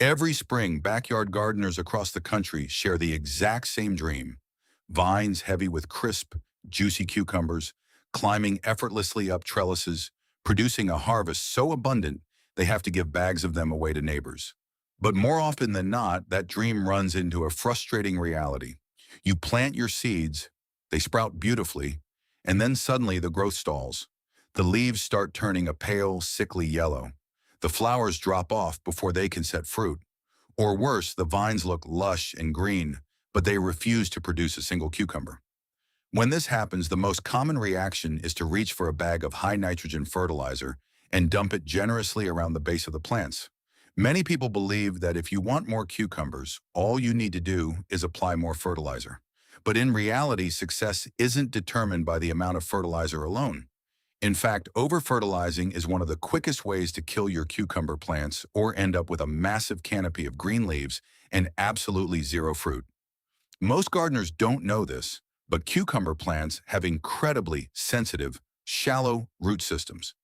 Every spring, backyard gardeners across the country share the exact same dream. Vines heavy with crisp, juicy cucumbers, climbing effortlessly up trellises, producing a harvest so abundant they have to give bags of them away to neighbors. But more often than not, that dream runs into a frustrating reality. You plant your seeds, they sprout beautifully, and then suddenly the growth stalls. The leaves start turning a pale, sickly yellow. The flowers drop off before they can set fruit. Or worse, the vines look lush and green, but they refuse to produce a single cucumber. When this happens, the most common reaction is to reach for a bag of high nitrogen fertilizer and dump it generously around the base of the plants. Many people believe that if you want more cucumbers, all you need to do is apply more fertilizer. But in reality, success isn't determined by the amount of fertilizer alone. In fact, over-fertilizing is one of the quickest ways to kill your cucumber plants or end up with a massive canopy of green leaves and absolutely zero fruit. Most gardeners don't know this, but cucumber plants have incredibly sensitive, shallow root systems.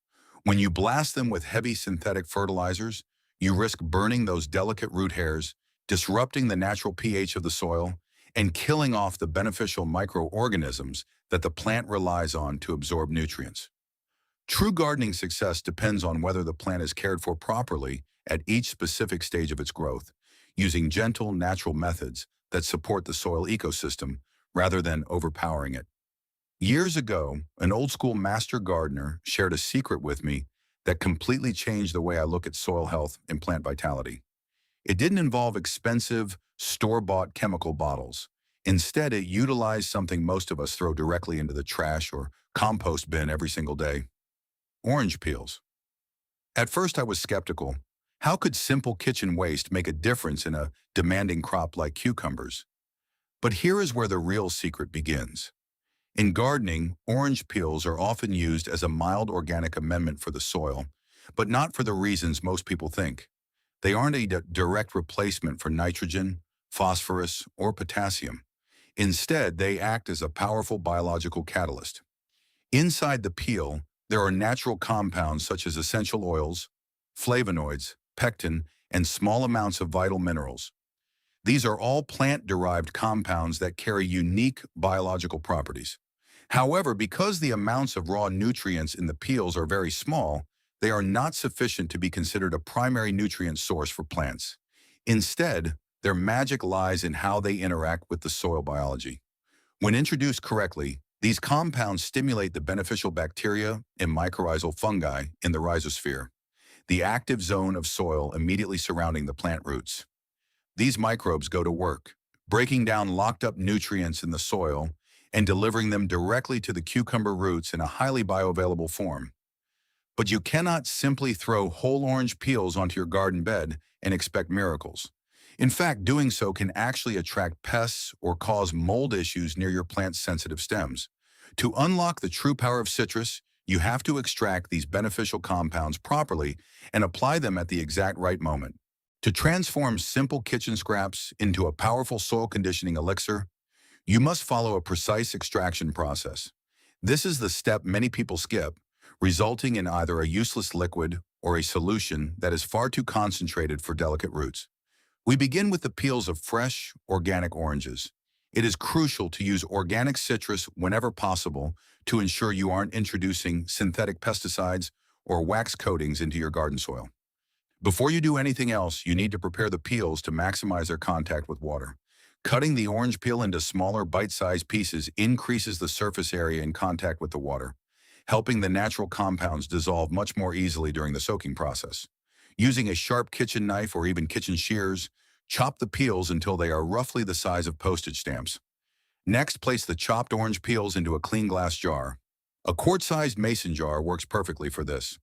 When you blast them with heavy synthetic fertilizers, you risk burning those delicate root hairs, disrupting the natural pH of the soil, and killing off the beneficial microorganisms that the plant relies on to absorb nutrients. True gardening success depends on whether the plant is cared for properly at each specific stage of its growth, using gentle, natural methods that support the soil ecosystem rather than overpowering it. Years ago, an old-school master gardener shared a secret with me that completely changed the way I look at soil health and plant vitality. It didn't involve expensive, store-bought chemical bottles. Instead, it utilized something most of us throw directly into the trash or compost bin every single day: orange peels. At first, I was skeptical. How could simple kitchen waste make a difference in a demanding crop like cucumbers? But here is where the real secret begins. In gardening, orange peels are often used as a mild organic amendment for the soil, but not for the reasons most people think. They aren't a direct replacement for nitrogen, phosphorus, or potassium. Instead, they act as a powerful biological catalyst. Inside the peel, there are natural compounds such as essential oils, flavonoids, pectin, and small amounts of vital minerals. These are all plant-derived compounds that carry unique biological properties. However, because the amounts of raw nutrients in the peels are very small, they are not sufficient to be considered a primary nutrient source for plants. Instead, their magic lies in how they interact with the soil biology. When introduced correctly, these compounds stimulate the beneficial bacteria and mycorrhizal fungi in the rhizosphere, the active zone of soil immediately surrounding the plant roots. These microbes go to work, breaking down locked-up nutrients in the soil and delivering them directly to the cucumber roots in a highly bioavailable form. But you cannot simply throw whole orange peels onto your garden bed and expect miracles. In fact, doing so can actually attract pests or cause mold issues near your plant's sensitive stems. To unlock the true power of citrus, you have to extract these beneficial compounds properly and apply them at the exact right moment. To transform simple kitchen scraps into a powerful soil conditioning elixir, you must follow a precise extraction process. This is the step many people skip, resulting in either a useless liquid or a solution that is far too concentrated for delicate roots. We begin with the peels of fresh, organic oranges. It is crucial to use organic citrus whenever possible to ensure you aren't introducing synthetic pesticides or wax coatings into your garden soil. Before you do anything else, you need to prepare the peels to maximize their contact with water. Cutting the orange peel into smaller, bite-sized pieces increases the surface area in contact with the water, helping the natural compounds dissolve much more easily during the soaking process. Using a sharp kitchen knife or even kitchen shears, chop the peels until they are roughly the size of postage stamps. Next, place the chopped orange peels into a clean glass jar. A quart-sized mason jar works perfectly for this.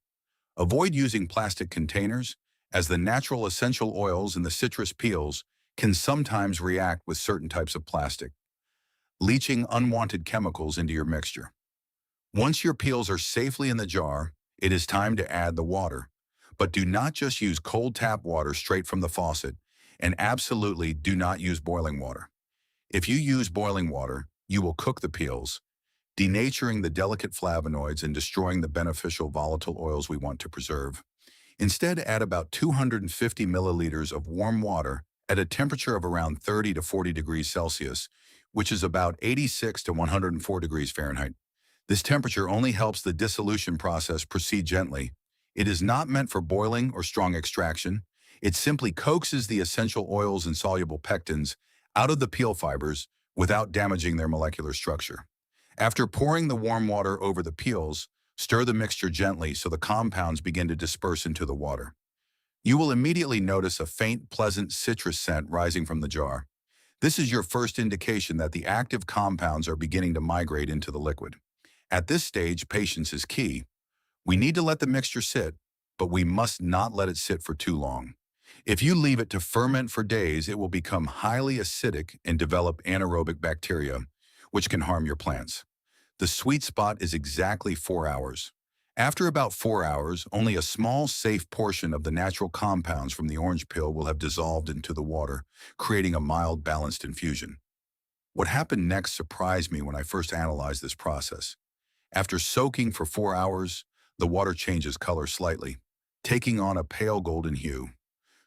Avoid using plastic containers, as the natural essential oils in the citrus peels can sometimes react with certain types of plastic, leaching unwanted chemicals into your mixture. Once your peels are safely in the jar, it is time to add the water. But do not just use cold tap water straight from the faucet, and absolutely do not use boiling water. If you use boiling water, you will cook the peels, denaturing the delicate flavonoids and destroying the beneficial volatile oils we want to preserve. Instead, add about 250 milliliters of warm water at a temperature of around 30 to 40 degrees Celsius, which is about 86 to 104 degrees Fahrenheit. This temperature only helps the dissolution process proceed gently. It is not meant for boiling or strong extraction. It simply coaxes the essential oils and soluble pectins out of the peel fibers without damaging their molecular structure. After pouring the warm water over the peels, stir the mixture gently so the compounds begin to disperse into the water. You will immediately notice a faint, pleasant citrus scent rising from the jar. This is your first indication that the active compounds are beginning to migrate into the liquid. At this stage, patience is key. We need to let the mixture sit, but we must not let it sit for too long. If you leave it to ferment for days, it will become highly acidic and develop anaerobic bacteria, which can harm your plants. The sweet spot is exactly 4 hours. After about 4 hours, only a small, safe portion of the natural compounds from the orange peel will have dissolved into the water, creating a mild, balanced infusion. What happened next surprised me when I first analyzed this process. After soaking for 4 hours, the water changes color slightly, taking on a pale golden hue.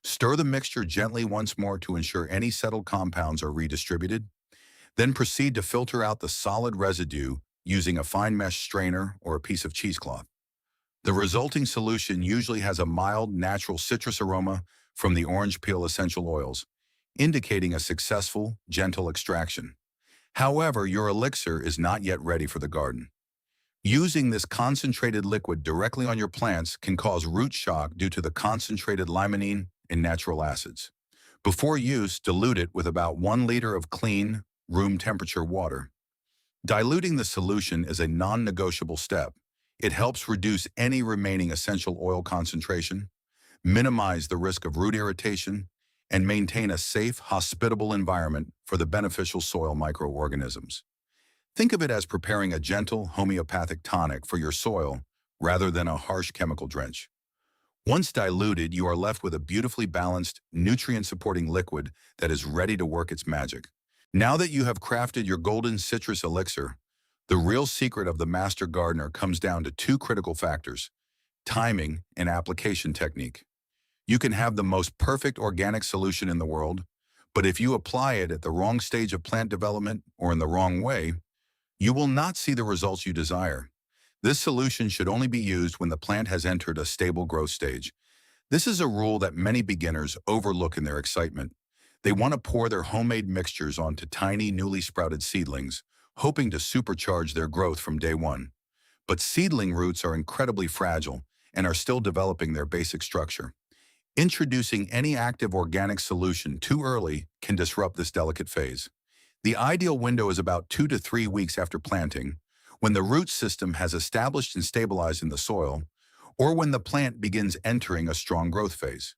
Stir the mixture gently once more to ensure any settled compounds are redistributed. Then proceed to filter out the solid residue using a fine mesh strainer or a piece of cheesecloth. The resulting solution usually has a mild, natural citrus aroma from the orange peel essential oils, indicating a successful, gentle extraction. However, your elixir is not yet ready for the garden. Using this concentrated liquid directly on your plants can cause root shock due to the concentrated limonene and natural acids. Before use, dilute it with about 1 liter of clean, room temperature water. Diluting the solution is a non-negotiable step. It helps reduce any remaining essential oil concentration, minimize the risk of root irritation, and maintain a safe, hospitable environment for the beneficial soil microorganisms. Think of it as preparing a gentle homeopathic tonic for your soil rather than a harsh chemical drench. Once diluted, you are left with a beautifully balanced, nutrient-supporting liquid that is ready to work its magic. Now that you have crafted your golden citrus elixir, the real secret of the master gardener comes down to 2 critical factors: timing and application technique. You can have the most perfect organic solution in the world, but if you apply it at the wrong stage of plant development or in the wrong way, you will not see the results you desire. This solution should only be used when the plant has entered a stable growth stage. This is a rule that many beginners overlook in their excitement. They want to pour their homemade mixtures onto tiny, newly sprouted seedlings, hoping to supercharge their growth from day one. But seedling roots are incredibly fragile and are still developing their basic structure. Introducing any active organic solution too early can disrupt this delicate phase. The ideal window is about 2 to 3 weeks after planting, when the root system has established and stabilized in the soil, or when the plant begins entering a strong growth phase.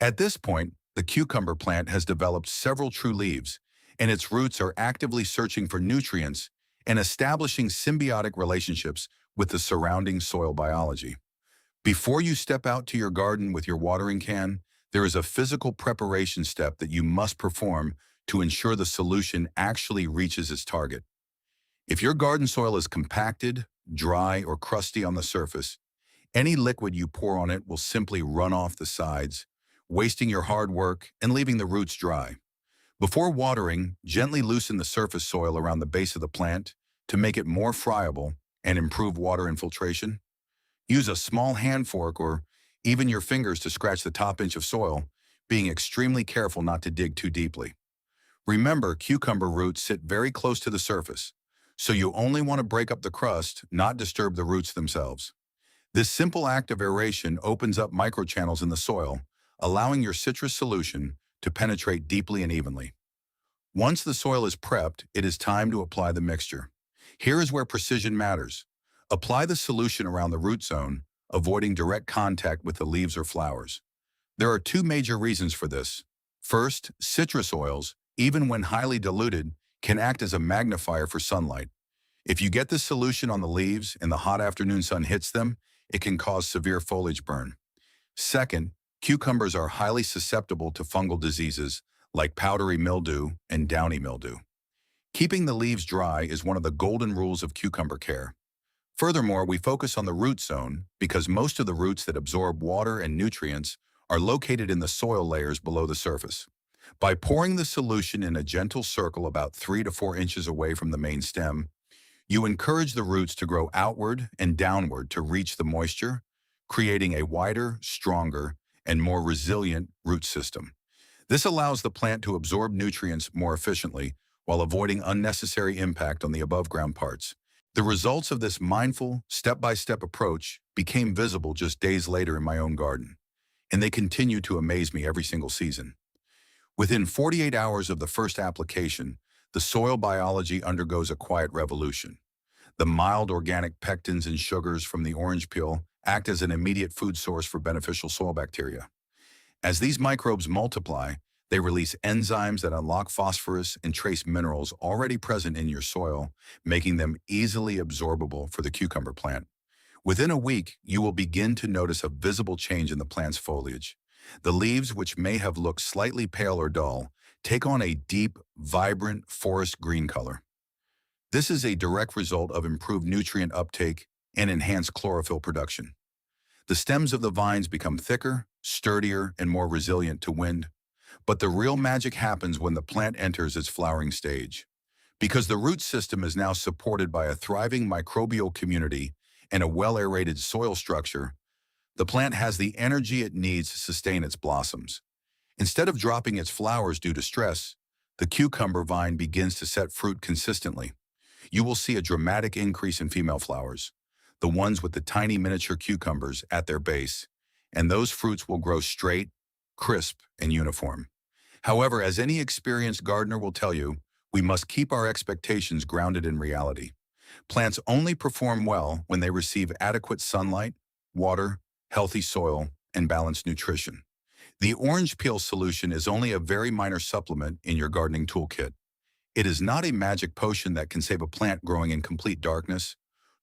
At this point, the cucumber plant has developed several true leaves, and its roots are actively searching for nutrients and establishing symbiotic relationships with the surrounding soil biology. Before you step out to your garden with your watering can, there is a physical preparation step that you must perform to ensure the solution actually reaches its target. If your garden soil is compacted, dry, or crusty on the surface, any liquid you pour on it will simply run off the sides, wasting your hard work and leaving the roots dry. Before watering, gently loosen the surface soil around the base of the plant to make it more friable and improve water infiltration. Use a small hand fork or even your fingers to scratch the top inch of soil, being extremely careful not to dig too deeply. Remember, cucumber roots sit very close to the surface, so you only want to break up the crust, not disturb the roots themselves. This simple act of aeration opens up microchannels in the soil, allowing your citrus solution to penetrate deeply and evenly. Once the soil is prepped, it is time to apply the mixture. Here is where precision matters. Apply the solution around the root zone, avoiding direct contact with the leaves or flowers. There are 2 major reasons for this. First, citrus oils, even when highly diluted, can act as a magnifier for sunlight. If you get this solution on the leaves and the hot afternoon sun hits them, it can cause severe foliage burn. Second, cucumbers are highly susceptible to fungal diseases like powdery mildew and downy mildew. Keeping the leaves dry is one of the golden rules of cucumber care. Furthermore, we focus on the root zone because most of the roots that absorb water and nutrients are located in the soil layers below the surface. By pouring the solution in a gentle circle about 3 to 4 inches away from the main stem, you encourage the roots to grow outward and downward to reach the moisture, creating a wider, stronger, and more resilient root system. This allows the plant to absorb nutrients more efficiently while avoiding unnecessary impact on the above-ground parts. The results of this mindful, step-by-step approach became visible just days later in my own garden, and they continue to amaze me every single season. Within 48 hours of the first application, the soil biology undergoes a quiet revolution. The mild organic pectins and sugars from the orange peel act as an immediate food source for beneficial soil bacteria. As these microbes multiply, they release enzymes that unlock phosphorus and trace minerals already present in your soil, making them easily absorbable for the cucumber plant. Within a week, you will begin to notice a visible change in the plant's foliage. The leaves, which may have looked slightly pale or dull, take on a deep, vibrant forest green color. This is a direct result of improved nutrient uptake and enhanced chlorophyll production. The stems of the vines become thicker, sturdier, and more resilient to wind. But the real magic happens when the plant enters its flowering stage. Because the root system is now supported by a thriving microbial community and a well-aerated soil structure, the plant has the energy it needs to sustain its blossoms. Instead of dropping its flowers due to stress, the cucumber vine begins to set fruit consistently. You will see a dramatic increase in female flowers, the ones with the tiny miniature cucumbers at their base, and those fruits will grow straight, crisp, and uniform. However, as any experienced gardener will tell you, we must keep our expectations grounded in reality. Plants only perform well when they receive adequate sunlight, water, healthy soil, and balanced nutrition. The orange peel solution is only a very minor supplement in your gardening toolkit. It is not a magic potion that can save a plant growing in complete darkness,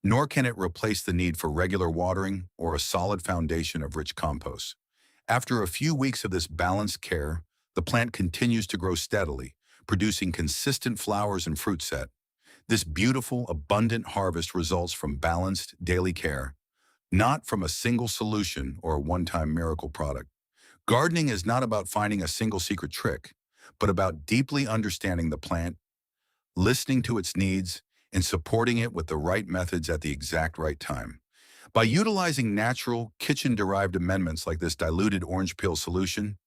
nor can it replace the need for regular watering or a solid foundation of rich compost. After a few weeks of this balanced care, the plant continues to grow steadily, producing consistent flowers and fruit set. This beautiful, abundant harvest results from balanced, daily care, not from a single solution or a one-time miracle product. Gardening is not about finding a single secret trick, but about deeply understanding the plant, listening to its needs, and supporting it with the right methods at the exact right time. By utilizing natural, kitchen-derived amendments like this diluted orange peel solution,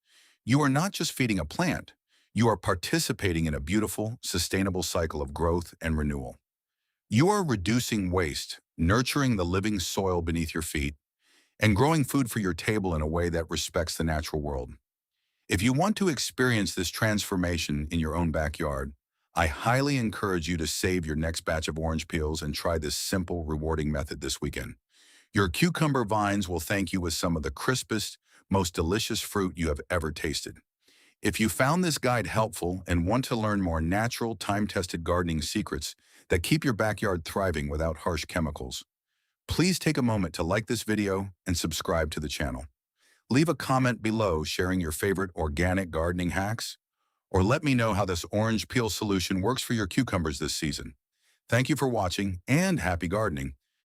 you are not just feeding a plant, you are participating in a beautiful, sustainable cycle of growth and renewal. You are reducing waste, nurturing the living soil beneath your feet, and growing food for your table in a way that respects the natural world. If you want to experience this transformation in your own backyard, I highly encourage you to save your next batch of orange peels and try this simple, rewarding method this weekend. Your cucumber vines will thank you with some of the crispest, most delicious fruit you have ever tasted. If you found this guide helpful and want to learn more natural, time-tested gardening secrets that keep your backyard thriving without harsh chemicals, please take a moment to like this video and subscribe to the channel. Leave a comment below sharing your favorite organic gardening hacks, or let me know how this orange peel solution works for your cucumbers this season. Thank you for watching and happy gardening.